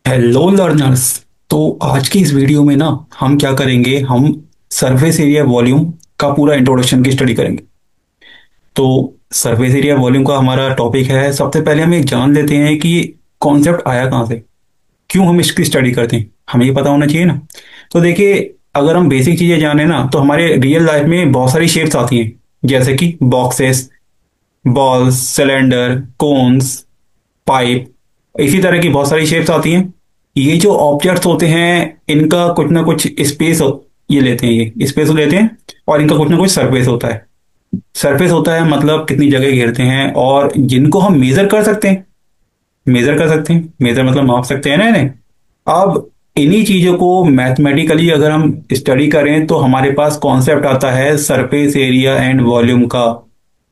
Hello learners. तो आज की इस वीडियो में ना हम क्या करेंगे, हम सरफेस एरिया वॉल्यूम का पूरा इंट्रोडक्शन की स्टडी करेंगे। तो सरफेस एरिया वॉल्यूम का हमारा टॉपिक है। सबसे पहले हम ये जान लेते हैं कि कॉन्सेप्ट आया कहाँ से, क्यों हम इसकी स्टडी करते हैं, हमें ये पता होना चाहिए ना। तो देखिए, अगर हम बेसिक चीज़ें जाने ना तो हमारे रियल लाइफ में बहुत सारी शेप्स आती हैं, जैसे कि boxes, balls, cylinder, cones, pipe. इसी तरह की बहुत सारी शेप्स आती हैं। ये जो ऑब्जेक्ट्स होते हैं, इनका कुछ ना कुछ स्पेस ये लेते हैं, ये स्पेस लेते हैं, और इनका कुछ ना कुछ सरफेस होता है। सरफेस होता है मतलब कितनी जगह घेरते हैं, और जिनको हम मेजर कर सकते हैं। मेजर कर सकते हैं, मेजर मतलब माप सकते हैं ना इन्हें। अब इन्हीं चीजों को मैथमेटिकली अगर हम स्टडी करें तो हमारे पास कॉन्सेप्ट आता है सरफेस एरिया एंड वॉल्यूम का।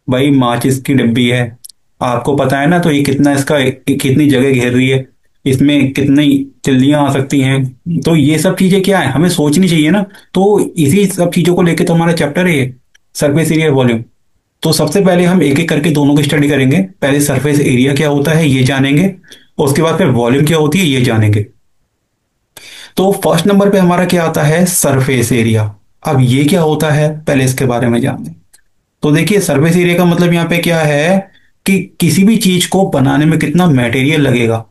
भाई माचिस की डिब्बी है, आपको पता है ना, तो ये कितना इसका कितनी जगह घेर रही है, इसमें कितनी तिल्लियां आ सकती हैं। तो ये सब चीजें क्या है, हमें सोचनी चाहिए ना। तो इसी सब चीजों को लेके तो हमारा चैप्टर है ये, सरफेस एरिया वॉल्यूम। तो सबसे पहले हम एक एक करके दोनों की स्टडी करेंगे। पहले सरफेस एरिया क्या होता है ये जानेंगे, उसके बाद फिर वॉल्यूम क्या होती है ये जानेंगे। तो फर्स्ट नंबर पे हमारा क्या आता है, सरफेस एरिया। अब ये क्या होता है पहले इसके बारे में जान लें। तो देखिए, सरफेस एरिया का मतलब यहाँ पे क्या है कि किसी भी चीज को बनाने में कितना मटेरियल लगेगा,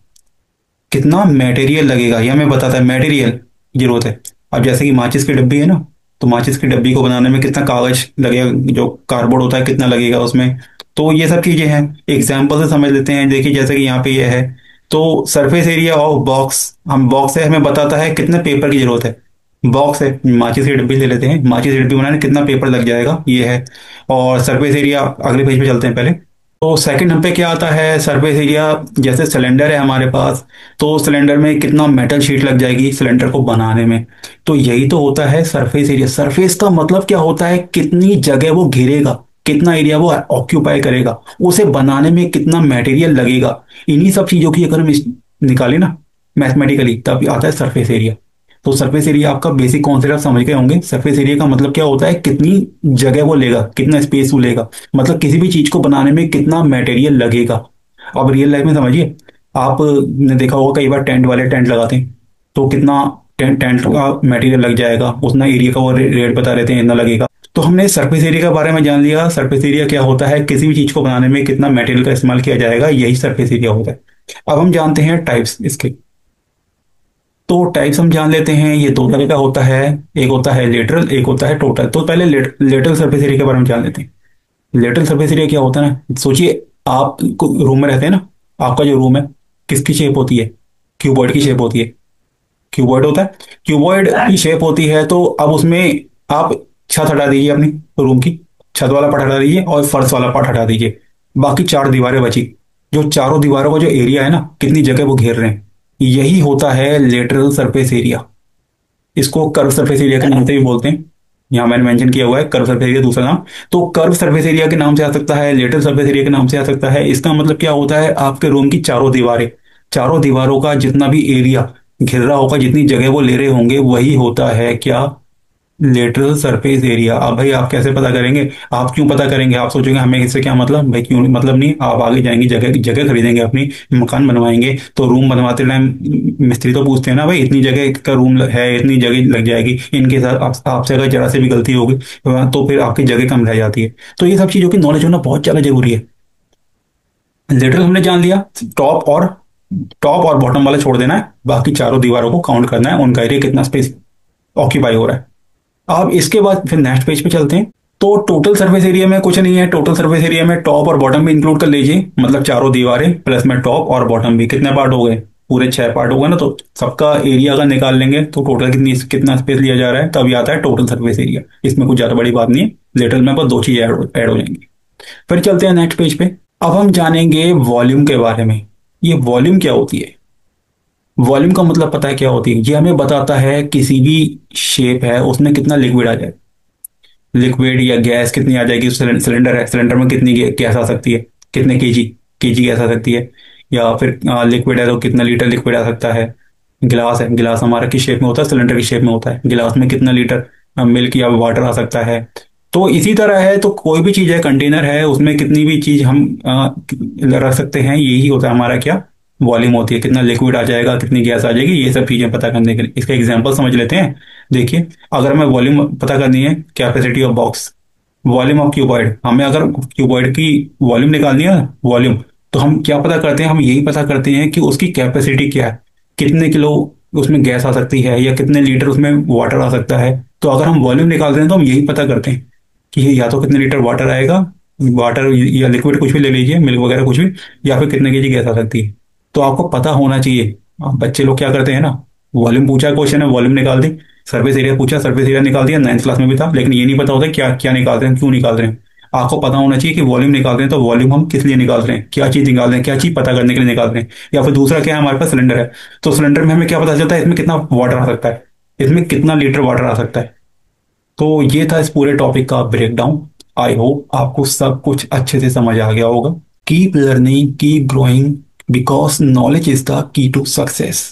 कितना मटेरियल लगेगा ये हमें बताता है। मटेरियल जरूरत है। अब जैसे कि माचिस की डब्बी है ना, तो माचिस की डब्बी को बनाने में कितना कागज लगेगा, जो कार्डबोर्ड होता है कितना लगेगा उसमें। तो ये सब चीजें हैं, एग्जाम्पल से समझ लेते हैं। देखिए जैसे कि यहाँ पे ये है, तो सरफेस एरिया ऑफ बॉक्स, हम बॉक्स है, हमें बताता है कितने पेपर की जरूरत है। बॉक्स है, माचिस की डब्बी ले लेते हैं, माचिस की डब्बी बनाने में कितना पेपर लग जाएगा ये है। और सरफेस एरिया अगले पेज पे चलते हैं पहले। तो सेकंड हम पे क्या आता है, सरफेस एरिया। जैसे सिलेंडर है हमारे पास, तो सिलेंडर में कितना मेटल शीट लग जाएगी सिलेंडर को बनाने में। तो यही तो होता है सरफेस एरिया। सरफेस का मतलब क्या होता है, कितनी जगह वो घेरेगा, कितना एरिया वो ऑक्यूपाई करेगा, उसे बनाने में कितना मटेरियल लगेगा। इन्हीं सब चीजों की अगर हम निकालें ना मैथमेटिकली, तब आता है सरफेस एरिया। तो सरफेस एरिया आपका बेसिक कॉन्सेप्ट आप समझ गए होंगे। सरफेस एरिया का मतलब क्या होता है, कितनी जगह वो लेगा, कितना स्पेस वो लेगा, मतलब किसी भी चीज को बनाने में कितना मटेरियल लगेगा। अब रियल लाइफ में समझिए, आपने देखा होगा कई बार टेंट वाले टेंट लगाते हैं, तो कितना टेंट टेंट का मटेरियल लग जाएगा, उतना एरिया का वो रेट बता रहे थे इतना लगेगा। तो हमने सरफेस एरिया के बारे में जान लिया। सरफेस एरिया क्या होता है, किसी भी चीज को बनाने में कितना मटेरियल का इस्तेमाल किया जाएगा, यही सरफेस एरिया होता है। अब हम जानते हैं टाइप्स इसके। तो टाइप्स हम जान लेते हैं, ये दो तरह का होता है। एक होता है लेटरल, एक होता है टोटल। तो पहले लेटरल सरफेस एरिया के बारे में जान लेते हैं। लेटरल सरफेस एरिया क्या होता है ना, सोचिए आप रूम में रहते हैं ना, आपका जो रूम है किसकी शेप होती है, क्यूबॉइड की शेप होती है। क्यूबॉइड होता है, क्यूबॉइड की शेप होती है। तो अब उसमें आप छत हटा दीजिए अपनी रूम की, छत वाला पार्ट हटा दीजिए और फर्श वाला पार्ट हटा दीजिए, बाकी चार दीवारें बची। जो चारों दीवारों का जो एरिया है ना, कितनी जगह वो घेर रहे हैं, यही होता है लेटरल सरफेस एरिया। इसको कर्व सरफेस एरिया के नाम से भी बोलते हैं। यहाँ मैंने मेंशन किया हुआ है कर्व सरफेस एरिया दूसरा नाम। तो कर्व सरफेस एरिया के नाम से आ सकता है, लेटरल सरफेस एरिया के नाम से आ सकता है। इसका मतलब क्या होता है, आपके रूम की चारों दीवारें, चारों दीवारों का जितना भी एरिया घिर रहा होगा, जितनी जगह वो ले रहे होंगे, वही होता है क्या, लेटरल सरफेस एरिया। अब भाई आप कैसे पता करेंगे, आप क्यों पता करेंगे, आप सोचेंगे हमें इससे क्या मतलब, भाई क्यों मतलब नहीं, आप आगे जाएंगे, जगह जगह खरीदेंगे, अपनी मकान बनवाएंगे, तो रूम बनवाते टाइम मिस्त्री तो पूछते हैं ना, भाई इतनी जगह का रूम है, इतनी जगह लग जाएगी, इनके साथ आपसे अगर जरा से भी गलती होगी तो फिर आपकी जगह कम रह जाती है। तो ये सब चीज़ों की नॉलेज होना बहुत ज़्यादा जरूरी है। लेटरल हमने जान लिया, टॉप और टॉप और बॉटम वाला छोड़ देना है, बाकी चारों दीवारों को काउंट करना है, उनका एरिया कितना स्पेस ऑक्यूपाई हो रहा है। अब इसके बाद फिर नेक्स्ट पेज पे चलते हैं। तो टोटल सरफेस एरिया में कुछ नहीं है, टोटल सरफेस एरिया में टॉप और बॉटम भी इंक्लूड कर लीजिए, मतलब चारों दीवारें प्लस में टॉप और बॉटम भी। कितने पार्ट हो गए, पूरे छह पार्ट हो गए ना। तो सबका एरिया अगर निकाल लेंगे तो टोटल कितना स्पेस लिया जा रहा है, तभी आता है टोटल सरफेस एरिया। इसमें कुछ ज्यादा बड़ी बात नहीं है, लेटरल में बस दो चीज ऐड हो जाएंगी। फिर चलते हैं नेक्स्ट पेज पे। अब हम जानेंगे वॉल्यूम के बारे में। ये वॉल्यूम क्या होती है, वॉल्यूम का मतलब पता है क्या होती है, ये हमें बताता है किसी भी शेप है उसमें कितना लिक्विड आ जाए, लिक्विड या गैस कितनी आ जाएगी। सिलेंडर है, सिलेंडर में कितनी गैस आ सकती है, कितने केजी गैस आ सकती है। या फिर लिक्विड है तो कितना लीटर लिक्विड आ सकता है। गिलास है, गिलास हमारा किस शेप में होता है, सिलेंडर की शेप में होता है, गिलास में कितना लीटर मिल्क या वाटर आ सकता है। तो इसी तरह है, तो कोई भी चीज़ है, कंटेनर है, उसमें कितनी भी चीज़ हम रख सकते हैं, यही होता है हमारा क्या, वॉल्यूम होती है, कितना लिक्विड आ जाएगा, कितनी गैस आ जाएगी, ये सब चीजें पता करने के लिए इसका एग्जांपल समझ लेते हैं। देखिए, अगर हमें वॉल्यूम पता करनी है, capacity of box, volume of cuboid, हमें अगर क्यूबॉइड की वॉल्यूम निकालनी है, वॉल्यूम, तो हम क्या पता करते हैं, हम यही पता करते हैं कि उसकी कैपेसिटी क्या है, कितने किलो उसमें गैस आ सकती है या कितने लीटर उसमें वाटर आ सकता है। तो अगर हम वॉल्यूम निकालते हैं तो हम यही पता करते हैं कि ये या तो कितने लीटर वाटर आएगा, वाटर या लिक्विड कुछ भी ले लीजिए, मिल्क वगैरह कुछ भी, या फिर कितने केजी गैस आ सकती है। तो आपको पता होना चाहिए। अब बच्चे लोग क्या करते हैं ना, वॉल्यूम पूछा क्वेश्चन है, वॉल्यूम निकाल दी, सर्विस एरिया पूछा, सर्विस एरिया निकाल दिया, 9th क्लास में भी था, लेकिन ये नहीं पता होता क्या क्या निकाल रहे हैं, क्यों निकाल रहे हैं। आपको पता होना चाहिए कि वॉल्यूम निकाल रहे हैं तो वॉल्यूम हम किस लिए निकाल रहे हैं, क्या चीज निकाल रहे हैं, क्या चीज पता करने के लिए निकाल रहे हैं। या फिर दूसरा क्या है, हमारे पास सिलेंडर है, तो सिलेंडर में हमें क्या पता चलता है, इसमें कितना वाटर आ सकता है, इसमें कितना लीटर वाटर आ सकता है। तो ये था इस पूरे टॉपिक का ब्रेकडाउन। आई होप आपको सब कुछ अच्छे से समझ आ गया होगा। Keep learning, keep growing, because knowledge is the key to success.